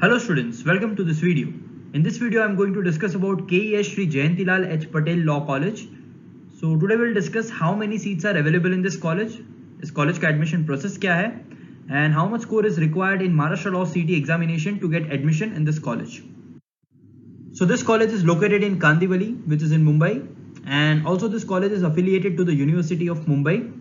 Hello students, welcome to this video. In this video, I am going to discuss about KES Shri Jayantilal Patel Law College. So today we'll discuss how many seats are available in this college का admission process क्या है, and how much score is required in Maharashtra Law CET examination to get admission in this college. So this college is located in Kandivali, which is in Mumbai, and also this college is affiliated to the University of Mumbai.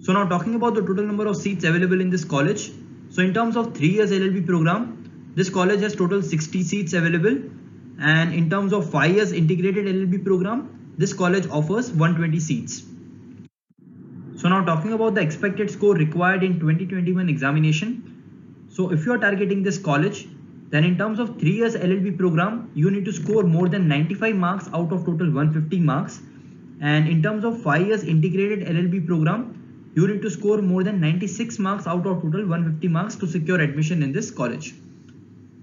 So now talking about the total number of seats available in this college. So in terms of 3 years LLB program, this college has total 60 seats available, and in terms of 5 years integrated LLB program, this college offers 120 seats. So now talking about the expected score required in 2021 examination. So if you are targeting this college, then in terms of 3 years LLB program, you need to score more than 95 marks out of total 150 marks. And in terms of 5 years integrated LLB program, you need to score more than 96 marks out of total 150 marks to secure admission in this college.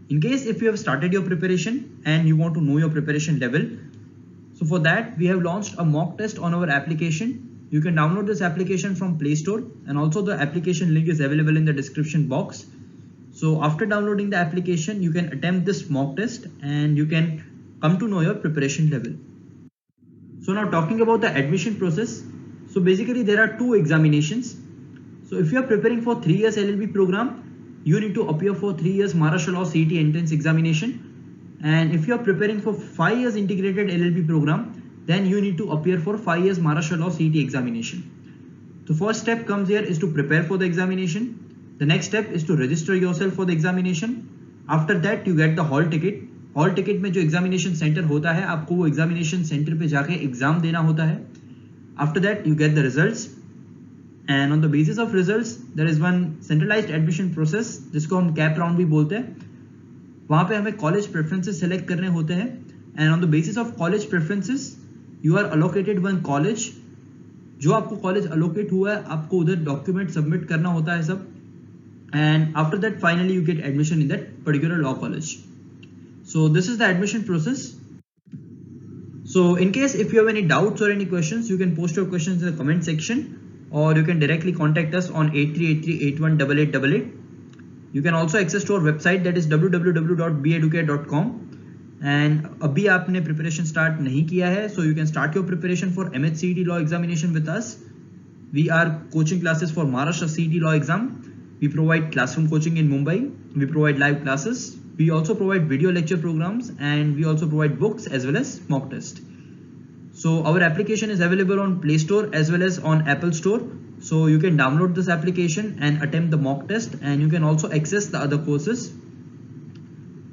In case if you have started your preparation and you want to know your preparation level, so for that we have launched a mock test on our application. You can download this application from Play Store, and also the application link is available in the description box. So after downloading the application, you can attempt this mock test and you can come to know your preparation level. So now talking about the admission process. So basically there are 2 examinations. So if you are preparing for 3 years LLB program, you need to appear for 3 years Maharashtra Law CET entrance examination. And if you are preparing for 5 years integrated LLB program, then you need to appear for 5 years Maharashtra Law CET examination. The first step comes here is to prepare for the examination. The next step is to register yourself for the examination. After that you get the hall ticket. Hall ticket में जो examination centre होता है, आपको वो examination centre पे जाके exam देना होता है. After that you get the results, and on the basis of results there is one centralized admission process जिसको हम कैप राउंड भी बोलते हैं. वहाँ पे हमें कॉलेज प्रेफरेंसेस सेलेक्ट करने होते हैं, and on the basis of college preferences you are allocated one college. जो आपको कॉलेज allocate हुआ है, आपको उधर डॉक्यूमेंट सबमिट करना होता है सब, and after that finally you get admission in that particular law college. So this is the admission process. So in case if you have any doubts or any questions, you can post your questions in the comment section, or you can directly contact us on 8383818888. You can also access to our website, that is www.beducare.com. and अभी आपने preparation start नहीं किया है, so you can start your preparation for MHCET law examination with us. We are coaching classes for Maharashtra CET law exam. We provide classroom coaching in Mumbai. We provide live classes. We also provide video lecture programs, and we also provide books as well as mock test. So our application is available on Play Store as well as on Apple Store. So you can download this application and attempt the mock test, and you can also access the other courses.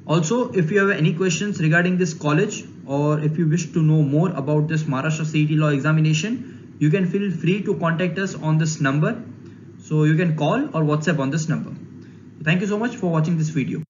Also, if you have any questions regarding this college, or if you wish to know more about this Maharashtra CET law examination, you can feel free to contact us on this number. So you can call or WhatsApp on this number. Thank you so much for watching this video.